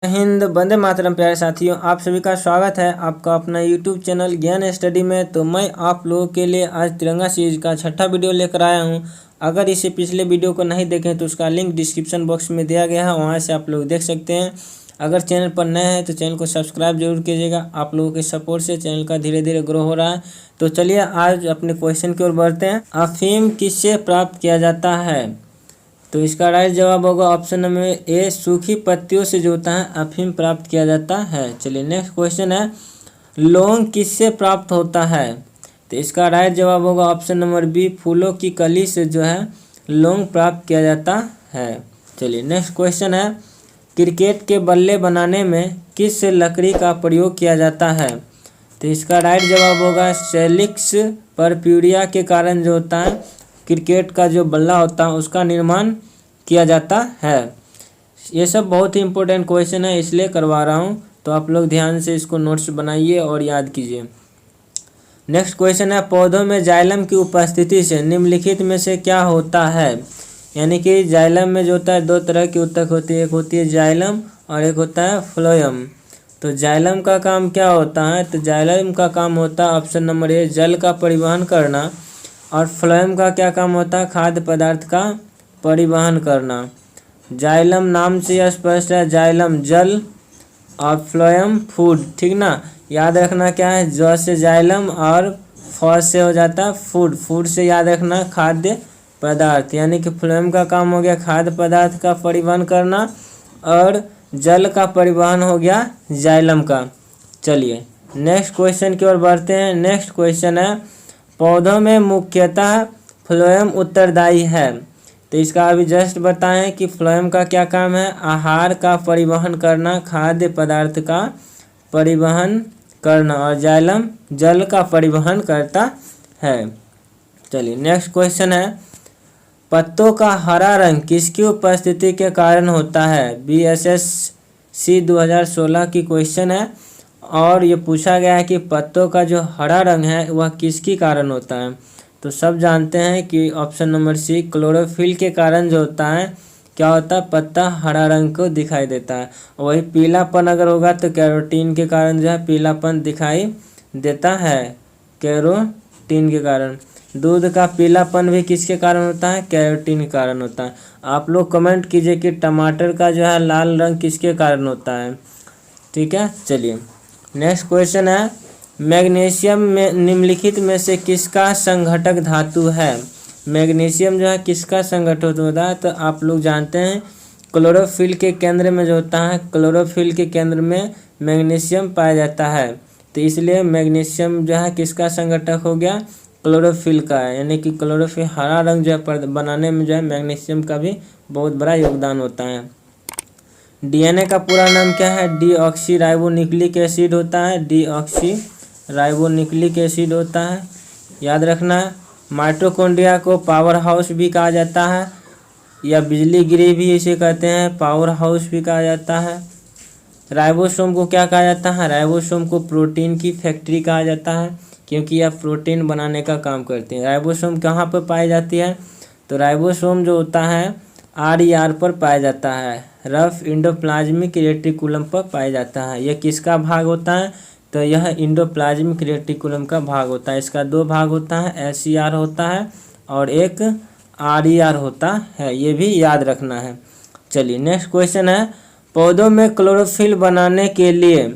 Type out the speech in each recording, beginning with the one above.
हिंद, वंदे मातरम। प्यारे साथियों, आप सभी का स्वागत है आपका अपना यूट्यूब चैनल ज्ञान स्टडी में। तो मैं आप लोगों के लिए आज तिरंगा सीरीज का छठा वीडियो लेकर आया हूं। अगर इसे पिछले वीडियो को नहीं देखें तो उसका लिंक डिस्क्रिप्शन बॉक्स में दिया गया है, वहां से आप लोग देख सकते हैं। अगर चैनल पर नए हैं तो चैनल को सब्सक्राइब जरूर कीजिएगा। आप लोगों के सपोर्ट से चैनल का धीरे धीरे ग्रो हो रहा है। तो चलिए आज अपने क्वेश्चन की ओर बढ़ते हैं। अफीम किससे प्राप्त किया जाता है? तो इसका राइट जवाब होगा ऑप्शन नंबर ए, सूखी पत्तियों से जो होता है अफीम प्राप्त किया जाता है। चलिए नेक्स्ट क्वेश्चन है, लौंग किससे प्राप्त होता है? तो इसका राइट जवाब होगा ऑप्शन नंबर बी, फूलों की कली से जो है लौंग प्राप्त किया जाता है। चलिए नेक्स्ट क्वेश्चन है, क्रिकेट के बल्ले बनाने में किस लकड़ी का प्रयोग किया जाता है? तो इसका राइट जवाब होगा सेलिक्स परप्यूरिया के कारण जो होता है क्रिकेट का जो बल्ला होता है उसका निर्माण किया जाता है। ये सब बहुत ही इंपॉर्टेंट क्वेश्चन है इसलिए करवा रहा हूँ, तो आप लोग ध्यान से इसको नोट्स बनाइए और याद कीजिए। नेक्स्ट क्वेश्चन है, पौधों में जाइलम की उपस्थिति से निम्नलिखित में से क्या होता है? यानी कि जाइलम में जो होता है दो तरह की उत्तक होती है, एक होती है जाइलम और एक होता है फ्लोएम। तो जाइलम का काम क्या होता है? तो जाइलम का काम होता है ऑप्शन नंबर ए, जल का परिवहन करना। और फ्लोएम का क्या काम होता है? खाद्य पदार्थ का परिवहन करना। जाइलम नाम से स्पष्ट है, जाइलम जल और फ्लोएम फूड, ठीक ना। याद रखना क्या है, ज से जाइलम और फ से हो जाता है फूड। फूड से याद रखना खाद्य पदार्थ, यानी कि फ्लोएम का काम हो गया खाद्य पदार्थ का परिवहन करना और जल का परिवहन हो गया जाइलम का। चलिए नेक्स्ट क्वेश्चन की ओर बढ़ते हैं। नेक्स्ट क्वेश्चन है, पौधों में मुख्यतः फ्लोएम उत्तरदायी है। तो इसका अभी जस्ट बताएं कि फ्लोएम का क्या काम है? आहार का परिवहन करना, खाद्य पदार्थ का परिवहन करना, और जाइलम जल का परिवहन करता है। चलिए नेक्स्ट क्वेश्चन है, पत्तों का हरा रंग किसकी उपस्थिति के कारण होता है? BSSC 2016 की क्वेश्चन है और ये पूछा गया है कि पत्तों का जो हरा रंग है वह किसके कारण होता है? तो सब जानते हैं कि ऑप्शन नंबर सी, क्लोरोफिल के कारण जो होता है क्या होता है, पत्ता हरा रंग को दिखाई देता है। वही पीलापन अगर होगा तो कैरोटीन के कारण जो है पीलापन दिखाई देता है, कैरोटीन के कारण। दूध का पीलापन भी किसके कारण होता है? कैरोटीन के कारण होता है। आप लोग कमेंट कीजिए कि टमाटर का जो है लाल रंग किसके कारण होता है, ठीक है। चलिए नेक्स्ट क्वेश्चन है, मैग्नीशियम में निम्नलिखित में से किसका संघटक धातु है? मैग्नीशियम जो है किसका संघटक होता है? तो आप लोग जानते हैं क्लोरोफिल के केंद्र में जो होता है, क्लोरोफिल के केंद्र में मैग्नीशियम पाया जाता है। तो इसलिए मैग्नीशियम जो है किसका संघटक हो गया? क्लोरोफिल का है। यानी कि क्लोरोफिल हरा रंग जो है बनाने में जो है मैग्नीशियम का भी बहुत बड़ा योगदान होता है। डीएनए का पूरा नाम क्या है? डीऑक्सी राइबोन्यूक्लिक एसिड होता है, डीऑक्सी राइबोन्यूक्लिक एसिड होता है, याद रखना है। माइटोकॉन्ड्रिया को पावर हाउस भी कहा जाता है या बिजली गिरी भी इसे कहते हैं, पावर हाउस भी कहा जाता है। राइबोसोम को क्या कहा जाता है? राइबोसोम को प्रोटीन की फैक्ट्री कहा जाता है क्योंकि यह प्रोटीन बनाने का काम करते हैं। राइबोसोम कहाँ पर पाई जाती है? तो राइबोसोम जो होता है RER पर पाया जाता है, रफ इंडोप्लाज्मिक रेटिकुलम पर पाया जाता है। यह किसका भाग होता है? तो यह इंडोप्लाज्मिक रेटिकुलम का भाग होता है। इसका दो भाग होता है, SER होता है और एक RER होता है, ये भी याद रखना है। चलिए नेक्स्ट क्वेश्चन है, पौधों में क्लोरोफिल बनाने के लिए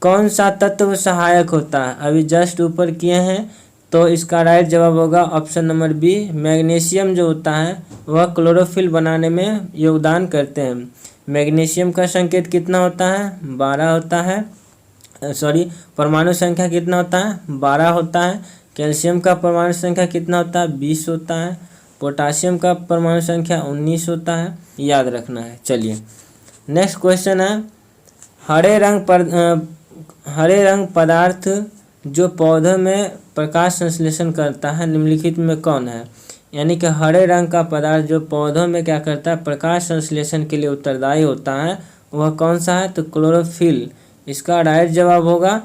कौन सा तत्व सहायक होता है? अभी जस्ट ऊपर किए हैं, तो इसका राइट जवाब होगा ऑप्शन नंबर बी, मैग्नीशियम जो होता है वह क्लोरोफिल बनाने में योगदान करते हैं। मैग्नीशियम का संकेत कितना होता है? 12 होता है, सॉरी परमाणु संख्या कितना होता है? 12 होता है। कैल्शियम का परमाणु संख्या कितना होता है? 20 होता है। पोटासियम का परमाणु संख्या 19 होता है, याद रखना है। चलिए नेक्स्ट क्वेश्चन है, हरे रंग पदार्थ जो पौधों में प्रकाश संश्लेषण करता है निम्नलिखित में कौन है? यानी कि हरे रंग का पदार्थ जो पौधों में क्या करता है, प्रकाश संश्लेषण के लिए उत्तरदायी होता है, वह कौन सा है? तो क्लोरोफिल। इसका राइट जवाब होगा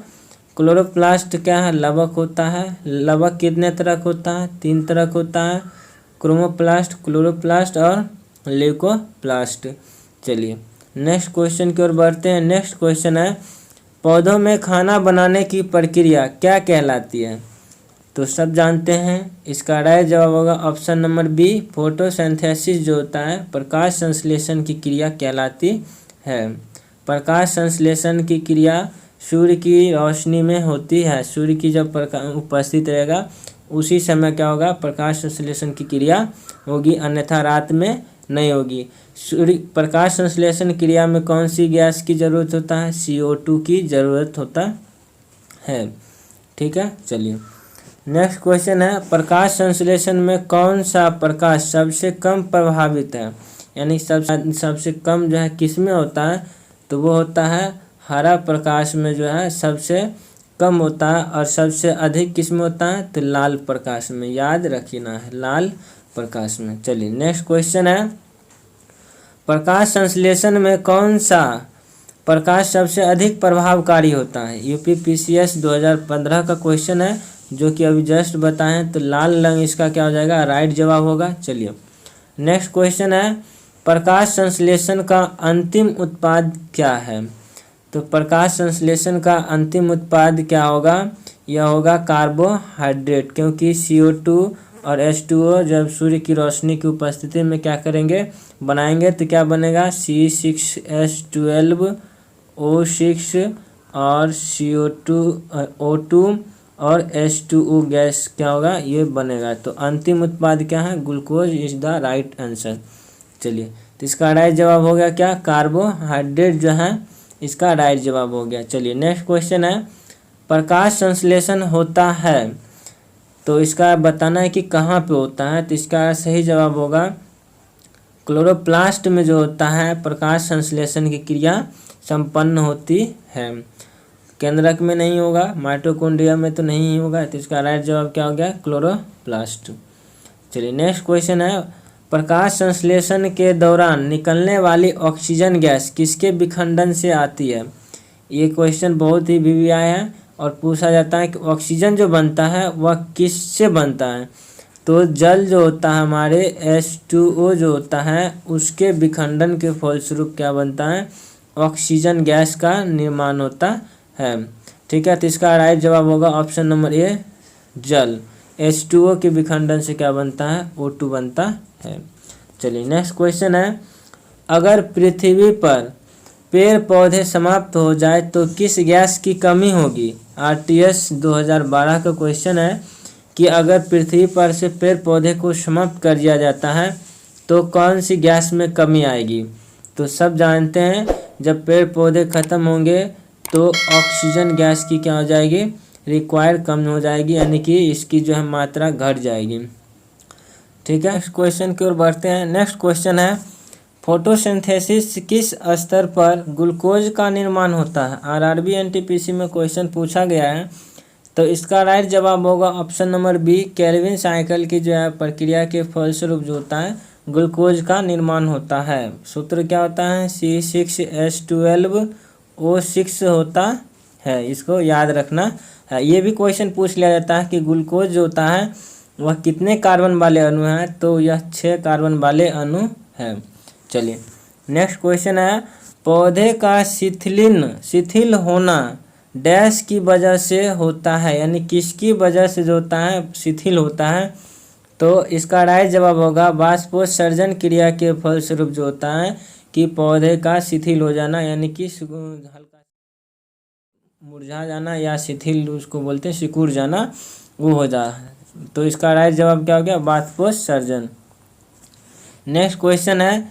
क्लोरोप्लास्ट। क्या है? लवक होता है। लवक कितने तरह का होता है? 3 तरह का होता है, क्रोमोप्लास्ट, क्लोरोप्लास्ट और ल्यूकोप्लास्ट। चलिए नेक्स्ट क्वेश्चन की ओर बढ़ते हैं। नेक्स्ट क्वेश्चन है, पौधों में खाना बनाने की प्रक्रिया क्या कहलाती है? तो सब जानते हैं, इसका राइट जवाब होगा ऑप्शन नंबर बी, फोटोसिंथेसिस जो होता है प्रकाश संश्लेषण की क्रिया कहलाती है। प्रकाश संश्लेषण की क्रिया सूर्य की रोशनी में होती है। सूर्य की जब उपस्थित रहेगा उसी समय क्या होगा, प्रकाश संश्लेषण की क्रिया होगी, अन्यथा रात में नहीं होगी। सूर्य प्रकाश संश्लेषण क्रिया में कौन सी गैस की जरूरत होता है? CO2 की जरूरत होता है। ठीक है, चलिए नेक्स्ट क्वेश्चन है, प्रकाश संश्लेषण में कौन सा प्रकाश सबसे कम प्रभावित है? यानी सबसे कम जो है किस में होता है? तो वो होता है हरा प्रकाश में जो है सबसे कम होता है, और सबसे अधिक किस में होता है? तो लाल प्रकाश में, याद रखना है, लाल प्रकाश में। चलिए नेक्स्ट क्वेश्चन है, प्रकाश संश्लेषण में कौन सा प्रकाश सबसे अधिक प्रभावकारी होता है? UPPCS 2015 का क्वेश्चन है, जो कि अभी जस्ट बताएं, तो लाल रंग इसका क्या हो जाएगा, राइट जवाब होगा। चलिए नेक्स्ट क्वेश्चन है, प्रकाश संश्लेषण का अंतिम उत्पाद क्या है? तो प्रकाश संश्लेषण का अंतिम उत्पाद क्या होगा? यह होगा कार्बोहाइड्रेट, क्योंकि CO2 और H2O जब सूर्य की रोशनी की उपस्थिति में क्या करेंगे, बनाएंगे, तो क्या बनेगा, C6H12O6 और O2 और H2O गैस क्या होगा, ये बनेगा। तो अंतिम उत्पाद क्या है? Glucose is the right answer. चलिए, तो इसका राइट जवाब हो गया क्या, कार्बोहाइड्रेट जो है इसका राइट जवाब हो गया। चलिए नेक्स्ट क्वेश्चन है, प्रकाश संश्लेषण होता है, तो इसका बताना है कि कहाँ पे होता है। तो इसका सही जवाब होगा क्लोरोप्लास्ट में जो होता है प्रकाश संश्लेषण की क्रिया संपन्न होती है। केंद्रक में नहीं होगा, माइटोकॉन्ड्रिया में तो नहीं होगा, तो इसका राइट जवाब क्या हो गया, क्लोरोप्लास्ट। चलिए नेक्स्ट क्वेश्चन है, प्रकाश संश्लेषण के दौरान निकलने वाली ऑक्सीजन गैस किसके विखंडन से आती है? ये क्वेश्चन बहुत ही भी आया है और पूछा जाता है कि ऑक्सीजन जो बनता है वह किससे बनता है? तो जल जो होता है हमारे H2O जो होता है उसके विखंडन के फलस्वरूप क्या बनता है, ऑक्सीजन गैस का निर्माण होता है। ठीक है, तो इसका राइट जवाब होगा ऑप्शन नंबर ए, जल। H2O के विखंडन से क्या बनता है, O2 बनता है। चलिए नेक्स्ट क्वेश्चन है, अगर पृथ्वी पर पेड़ पौधे समाप्त हो जाए तो किस गैस की कमी होगी? RTS 2012 का क्वेश्चन है कि अगर पृथ्वी पर से पेड़ पौधे को समाप्त कर दिया जाता है तो कौन सी गैस में कमी आएगी? तो सब जानते हैं, जब पेड़ पौधे खत्म होंगे तो ऑक्सीजन गैस की क्या हो जाएगी, रिक्वायर कम हो जाएगी, यानी कि इसकी जो है मात्रा घट जाएगी। ठीक है, नेक्स्ट क्वेश्चन की ओर बढ़ते हैं। नेक्स्ट क्वेश्चन है, फोटोसिंथेसिस किस स्तर पर ग्लूकोज का निर्माण होता है? RRB NTPC में क्वेश्चन पूछा गया है, तो इसका राइट जवाब होगा option number B, Kelvin cycle की जो है प्रक्रिया के फलस्वरूप जो होता है ग्लूकोज का निर्माण होता है। सूत्र क्या होता है, C6H12O6 होता है, इसको याद रखना है। ये भी क्वेश्चन पूछ लिया जाता है कि ग्लूकोज जो होता है वह कितने कार्बन वाले अणु हैं, तो यह 6 कार्बन वाले अणु है। चलिए नेक्स्ट क्वेश्चन है, पौधे का शिथिल होना डैश की वजह से होता है, यानी किसकी वजह से जो होता है शिथिल होता है? तो इसका राइट जवाब होगा वाष्पोत्सर्जन क्रिया के फलस्वरूप जो होता है कि पौधे का शिथिल हो जाना, यानी कि हल्का मुरझा जाना या शिथिल उसको बोलते हैं, सिकुड़ जाना, वो हो जा। तो इसका राइट जवाब क्या हो गया, वाष्पोत्सर्जन। नेक्स्ट क्वेश्चन है,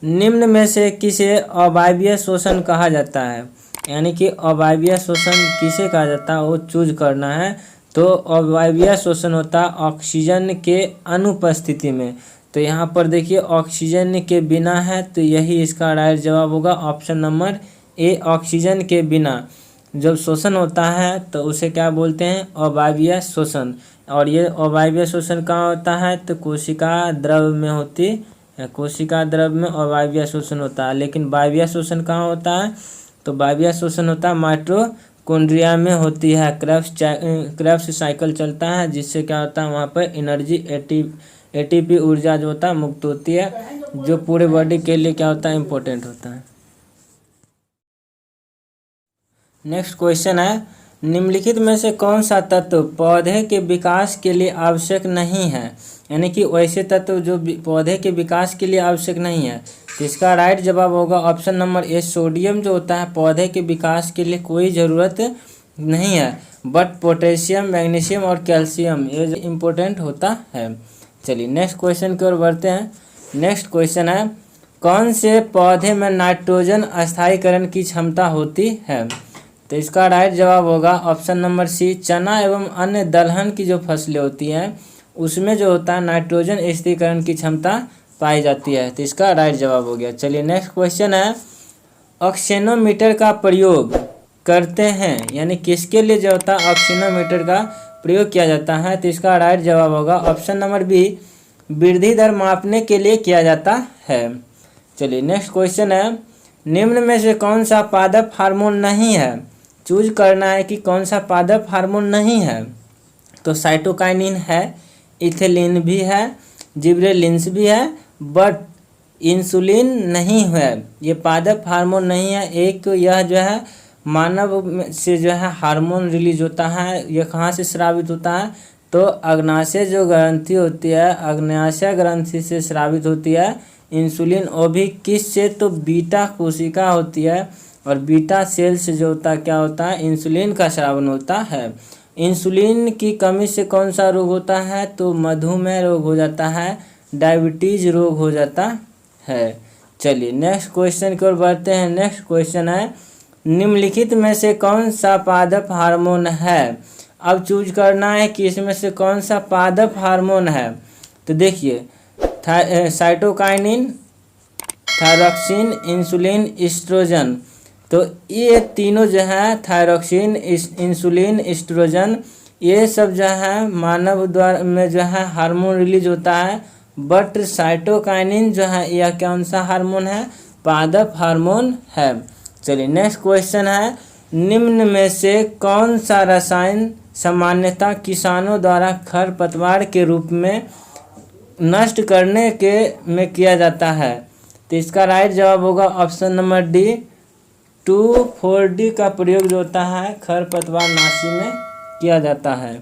निम्न में से किसे अवायवीय शोषण कहा जाता है? यानी कि अवायवीय शोषण किसे कहा जाता है, वो चूज करना है। तो अवायवीय शोषण होता है ऑक्सीजन के अनुपस्थिति में। तो यहाँ पर देखिए ऑक्सीजन के बिना है, तो यही इसका राइट जवाब होगा ऑप्शन नंबर ए, ऑक्सीजन के बिना जब शोषण होता है तो उसे क्या बोलते हैं, अवायवीय शोषण। और ये अवायवीय शोषण कहाँ होता है, तो कोशिका द्रव में होती है, कोशिका द्रव में अवायवीय शोषण होता है। लेकिन वायवीय शोषण कहाँ होता है, तो वायवीय शोषण होता है माइटोकॉन्ड्रिया में होती है। क्रेब्स साइकिल चलता है, जिससे क्या होता है वहाँ पर एनर्जी ATP ऊर्जा जो होता है मुक्त होती है, जो पूरे बॉडी के लिए क्या होता है, इम्पोर्टेंट होता है। नेक्स्ट क्वेश्चन है, निम्नलिखित में से कौन सा तत्व पौधे के विकास के लिए आवश्यक नहीं है, यानी कि वैसे तत्व जो पौधे के विकास के लिए आवश्यक नहीं है। तो इसका राइट जवाब होगा ऑप्शन नंबर ए, सोडियम जो होता है पौधे के विकास के लिए कोई ज़रूरत नहीं है, बट पोटेशियम, मैग्नीशियम और कैल्शियम ये इम्पोर्टेंट होता है। चलिए नेक्स्ट क्वेश्चन की ओर बढ़ते हैं। नेक्स्ट क्वेश्चन है, कौन से पौधे में नाइट्रोजन स्थायीकरण की क्षमता होती है। तो इसका राइट जवाब होगा ऑप्शन नंबर सी, चना एवं अन्य दलहन की जो फसलें होती हैं उसमें जो होता है नाइट्रोजन स्थिरीकरण की क्षमता पाई जाती है। तो इसका राइट जवाब हो गया। चलिए नेक्स्ट क्वेश्चन है, ऑक्सीनोमीटर का प्रयोग करते हैं, यानी किसके लिए जो होता है ऑक्सीनोमीटर का प्रयोग किया जाता है। तो इसका राइट जवाब होगा ऑप्शन नंबर बी, वृद्धि दर मापने के लिए किया जाता है। चलिए नेक्स्ट क्वेश्चन है, निम्न में से कौन सा पादप हार्मोन नहीं है। चूज करना है कि कौन सा पादप हार्मोन नहीं है। तो साइटोकाइनिन है, इथिलीन भी है, जिबरेलिन्स भी है, बट इंसुलिन नहीं है। ये पादप हार्मोन नहीं है। एक यह जो है मानव से जो है हार्मोन रिलीज होता है, यह कहाँ से स्रावित होता है। तो अग्नाशय जो ग्रंथि होती है, अग्नाशय ग्रंथि से स्रावित होती है इंसुलिन। वो भी किस से, तो बीटा कोशिका होती है, और बीटा सेल से जो होता है क्या होता है, इंसुलिन का स्रावन होता है। इंसुलिन की कमी से कौन सा रोग होता है, तो मधुमेह रोग हो जाता है, डायबिटीज रोग हो जाता है। चलिए नेक्स्ट क्वेश्चन की ओर बढ़ते हैं। नेक्स्ट क्वेश्चन है, निम्नलिखित में से कौन सा पादप हार्मोन है। अब चूज करना है कि इसमें से कौन सा पादप हार्मोन है। तो देखिए, साइटोकाइनिन, थायरॉक्सिन, इंसुलिन, एस्ट्रोजन। तो ये तीनों जो है थायरॉक्सिन, इंसुलिन, एस्ट्रोजन, ये सब जो है मानव द्वारा में जो है हार्मोन रिलीज होता है, बट साइटोकाइनिन जो है यह कौन सा हार्मोन है, पादप हार्मोन है। चलिए नेक्स्ट क्वेश्चन है, निम्न में से कौन सा रसायन सामान्यतः किसानों द्वारा खरपतवार के रूप में नष्ट करने के में किया जाता है। तो इसका राइट जवाब होगा ऑप्शन नंबर डी, 2,4-D का प्रयोग जो होता है खरपतवार नाशी में किया जाता है।